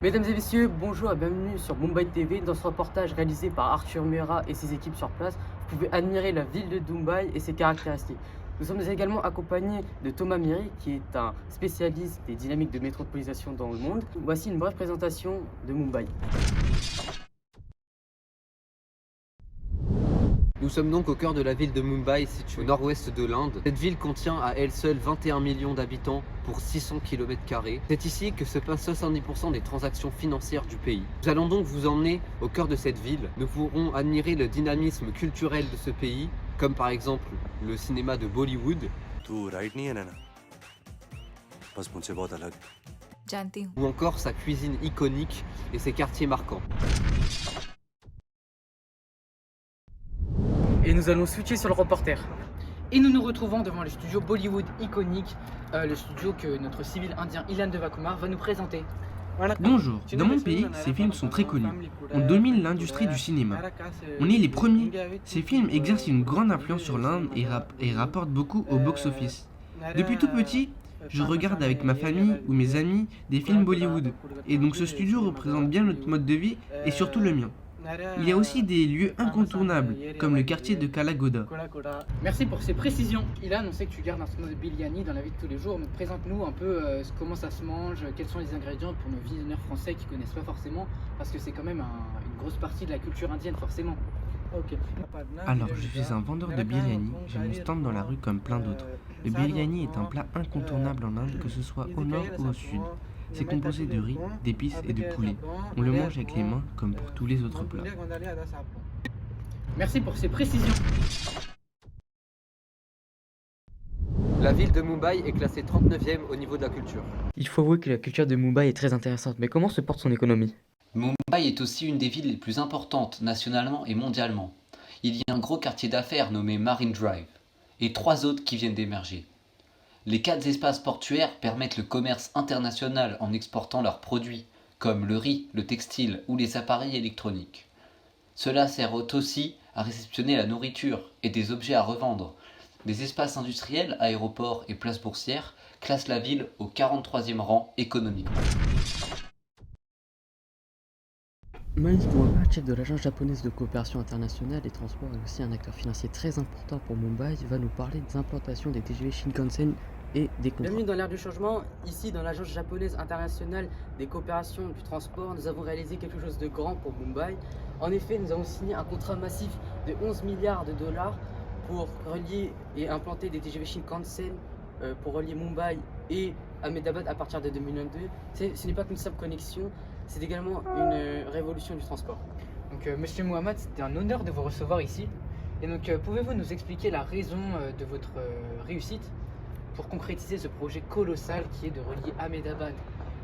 Mesdames et messieurs, bonjour et bienvenue sur Mumbai TV. Dans ce reportage réalisé par Arthur Mura et ses équipes sur place, vous pouvez admirer la ville de Mumbai et ses caractéristiques. Nous sommes également accompagnés de Thomas Miri, qui est un spécialiste des dynamiques de métropolisation dans le monde. Voici une brève présentation de Mumbai. Nous sommes donc au cœur de la ville de Mumbai, située au nord-ouest de l'Inde. Cette ville contient à elle seule 21 millions d'habitants pour 600 km². C'est ici que se passent 70% des transactions financières du pays. Nous allons donc vous emmener au cœur de cette ville. Nous pourrons admirer le dynamisme culturel de ce pays, comme par exemple le cinéma de Bollywood. Ou encore sa cuisine iconique et ses quartiers marquants. Et nous allons switcher sur le reporter. Et nous nous retrouvons devant le studio Bollywood iconique, le studio que notre civil indien Ilan Devakumar va nous présenter. Bonjour, dans mon pays, ces films sont très connus. On domine l'industrie du cinéma. On est les premiers. Ces films exercent une grande influence sur l'Inde et rapportent beaucoup au box-office. Depuis tout petit, je regarde avec ma famille ou mes amis des films Bollywood. Et donc ce studio représente bien notre mode de vie et surtout le mien. Il y a aussi des lieux incontournables, comme le quartier de Kalagoda. Merci pour ces précisions. Ilan, on sait que tu gardes un tournoi de biryani dans la vie de tous les jours. Présente-nous un peu comment ça se mange, quels sont les ingrédients pour nos visionneurs français qui ne connaissent pas forcément, parce que c'est quand même une grosse partie de la culture indienne forcément. Alors, je suis un vendeur de biryani, j'ai mon stand dans la rue comme plein d'autres. Le biryani est un plat incontournable en Inde, que ce soit au nord ou au sud. C'est composé de riz, d'épices et de poulet. On le mange avec les mains comme pour tous les autres plats. Merci pour ces précisions. La ville de Mumbai est classée 39e au niveau de la culture. Il faut avouer que la culture de Mumbai est très intéressante, mais comment se porte son économie? Mumbai est aussi une des villes les plus importantes nationalement et mondialement. Il y a un gros quartier d'affaires nommé Marine Drive et 3 autres qui viennent d'émerger. Les 4 espaces portuaires permettent le commerce international en exportant leurs produits, comme le riz, le textile ou les appareils électroniques. Cela sert aussi à réceptionner la nourriture et des objets à revendre. Des espaces industriels, aéroports et places boursières classent la ville au 43e rang économiquement. Manish Mohammed, chef de l'agence japonaise de coopération internationale des transports et aussi un acteur financier très important pour Mumbai, va nous parler des implantations des TGV Shinkansen et des contrats. Bienvenue dans l'ère du changement. Ici, dans l'agence japonaise internationale des coopérations du transport, nous avons réalisé quelque chose de grand pour Mumbai. En effet, nous avons signé un contrat massif de 11 milliards de dollars pour relier et implanter des TGV Shinkansen pour relier Mumbai et Ahmedabad à partir de 2022. Ce n'est pas qu'une simple connexion, c'est également une révolution du transport. Donc, Monsieur Mohamed, c'était un honneur de vous recevoir ici. Et donc, pouvez-vous nous expliquer la raison de votre réussite pour concrétiser ce projet colossal qui est de relier Ahmedabad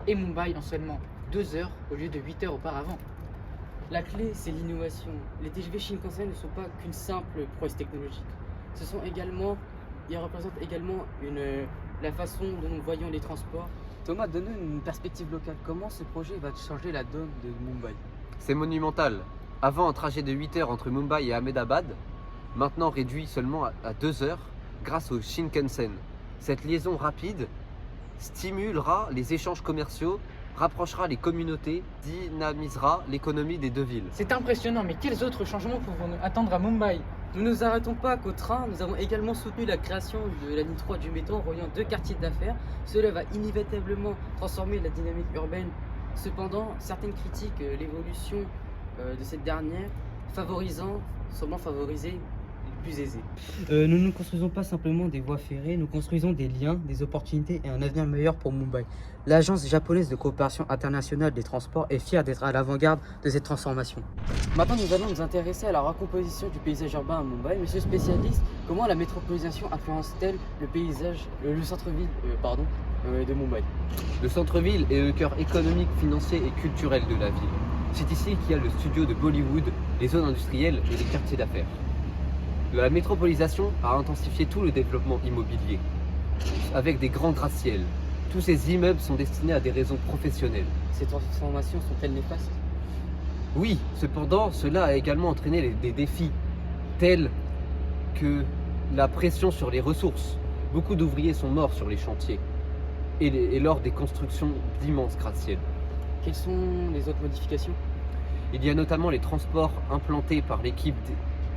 et Mumbai en seulement 2 heures au lieu de 8 heures auparavant? La clé, c'est l'innovation. Les TGV Shinkansen ne sont pas qu'une simple prouesse technologique. Ils représentent également la façon dont nous voyons les transports. Thomas, donne-nous une perspective locale. Comment ce projet va changer la donne de Mumbai? C'est monumental. Avant, un trajet de 8 heures entre Mumbai et Ahmedabad, maintenant réduit seulement à 2 heures grâce au Shinkansen. Cette liaison rapide stimulera les échanges commerciaux, rapprochera les communautés, dynamisera l'économie des deux villes. C'est impressionnant, mais quels autres changements pouvons-nous attendre à Mumbai? Nous ne nous arrêtons pas qu'au train, nous avons également soutenu la création de la ligne 3 du métro reliant 2 quartiers d'affaires. Cela va inévitablement transformer la dynamique urbaine. Cependant, certaines critiquent l'évolution de cette dernière, semblant favoriser les plus aisés. Nous ne construisons pas simplement des voies ferrées, nous construisons des liens, des opportunités et un avenir meilleur pour Mumbai. L'agence japonaise de coopération internationale des transports est fière d'être à l'avant-garde de cette transformation. Maintenant, nous allons nous intéresser à la recomposition du paysage urbain à Mumbai. Monsieur spécialiste, comment la métropolisation influence-t-elle le centre-ville de Mumbai? Le centre-ville est le cœur économique, financier et culturel de la ville. C'est ici qu'il y a le studio de Bollywood, les zones industrielles et les quartiers d'affaires. La métropolisation a intensifié tout le développement immobilier, avec des grands gratte-ciels. Tous ces immeubles sont destinés à des raisons professionnelles. Ces transformations sont-elles néfastes? Oui, cependant, cela a également entraîné des défis tels que la pression sur les ressources. Beaucoup d'ouvriers sont morts sur les chantiers et lors des constructions d'immenses gratte-ciels. Quelles sont les autres modifications? Il y a notamment les transports implantés par l'équipe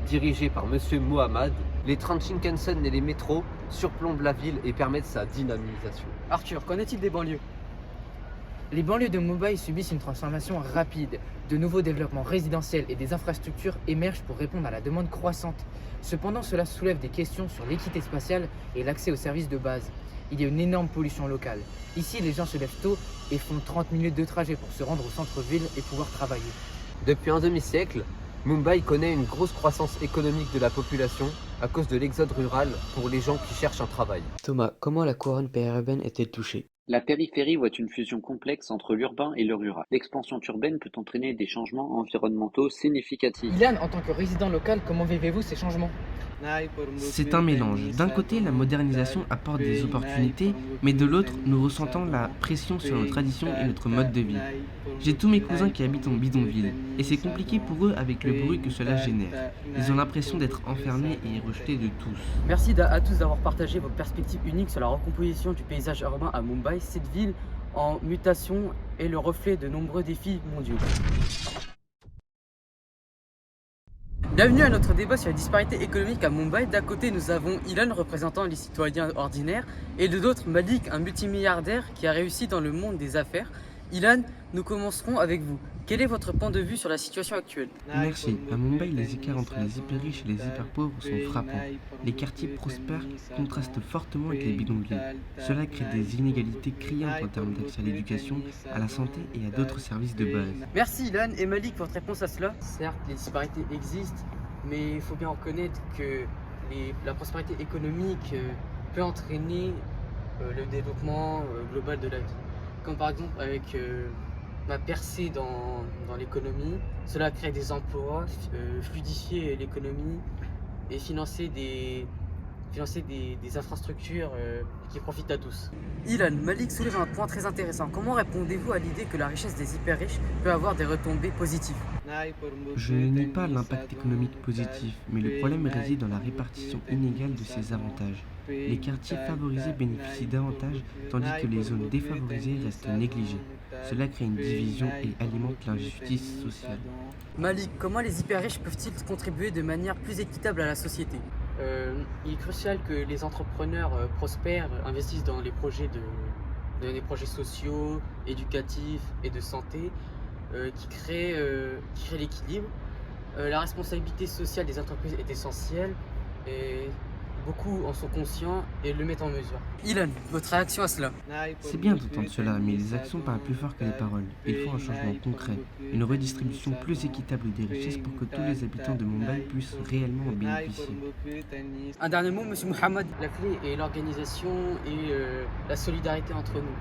dirigée par Monsieur Mohamed. Les trains de Shinkansen et les métros surplombent la ville et permettent sa dynamisation. Arthur, qu'en est-il des banlieues? Les banlieues de Mumbai subissent une transformation rapide. De nouveaux développements résidentiels et des infrastructures émergent pour répondre à la demande croissante. Cependant, cela soulève des questions sur l'équité spatiale et l'accès aux services de base. Il y a une énorme pollution locale. Ici, les gens se lèvent tôt et font 30 minutes de trajet pour se rendre au centre-ville et pouvoir travailler. Depuis un demi-siècle, Mumbai connaît une grosse croissance économique de la population à cause de l'exode rural pour les gens qui cherchent un travail. Thomas, comment la couronne périurbaine est-elle touchée? La périphérie voit une fusion complexe entre l'urbain et le rural. L'expansion urbaine peut entraîner des changements environnementaux significatifs. Ilan, en tant que résident local, comment vivez-vous ces changements? C'est un mélange. D'un côté, la modernisation apporte des opportunités, mais de l'autre, nous ressentons la pression sur nos traditions et notre mode de vie. J'ai tous mes cousins qui habitent en bidonville, et c'est compliqué pour eux avec le bruit que cela génère. Ils ont l'impression d'être enfermés et rejetés de tous. Merci à tous d'avoir partagé vos perspectives uniques sur la recomposition du paysage urbain à Mumbai. Cette ville en mutation est le reflet de nombreux défis mondiaux. Bienvenue à notre débat sur les disparités économiques à Mumbai. D'un côté, nous avons Ilan, représentant les citoyens ordinaires, et de l'autre, Malik, un multimilliardaire qui a réussi dans le monde des affaires. Ilan, nous commencerons avec vous. Quel est votre point de vue sur la situation actuelle? Merci. À Mumbai, les écarts entre les hyper riches et les hyper pauvres sont frappants. Les quartiers prospères contrastent fortement avec les bidonvilles. Cela crée des inégalités criantes en termes d'accès à l'éducation, à la santé et à d'autres services de base. Merci Ilan et Malik, votre réponse à cela. Certes, les disparités existent, mais il faut bien reconnaître que la prospérité économique peut entraîner le développement global de la vie. Comme par exemple avec ma percée dans l'économie, cela crée des emplois, fluidifier l'économie et financer des infrastructures qui profitent à tous. Ilan, Malik soulève un point très intéressant. Comment répondez-vous à l'idée que la richesse des hyper riches peut avoir des retombées positives? Je ne nie pas l'impact économique positif, mais le problème réside dans la répartition inégale de ces avantages. Les quartiers favorisés bénéficient davantage, tandis que les zones défavorisées restent négligées. Cela crée une division et alimente l'injustice sociale. Malik, comment les hyper riches peuvent-ils contribuer de manière plus équitable à la société? Il est crucial que les entrepreneurs prospèrent, investissent dans les projets sociaux, éducatifs et de santé qui créent l'équilibre. La responsabilité sociale des entreprises est essentielle et beaucoup en sont conscients et le mettent en mesure. Ilan, votre réaction à cela? C'est bien d'entendre cela, mais les actions parlent plus fort que les paroles. Il faut un changement concret, une redistribution plus équitable des richesses pour que tous les habitants de Mumbai puissent réellement en bénéficier. Un dernier mot, Monsieur Mohamed. La clé est l'organisation et la solidarité entre nous.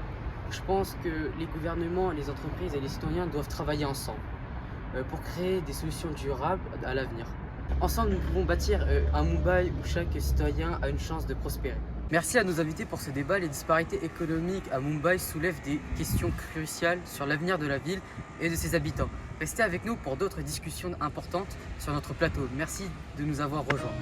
Je pense que les gouvernements, les entreprises et les citoyens doivent travailler ensemble pour créer des solutions durables à l'avenir. Ensemble, nous pouvons bâtir un Mumbai où chaque citoyen a une chance de prospérer. Merci à nos invités pour ce débat. Les disparités économiques à Mumbai soulèvent des questions cruciales sur l'avenir de la ville et de ses habitants. Restez avec nous pour d'autres discussions importantes sur notre plateau. Merci de nous avoir rejoints.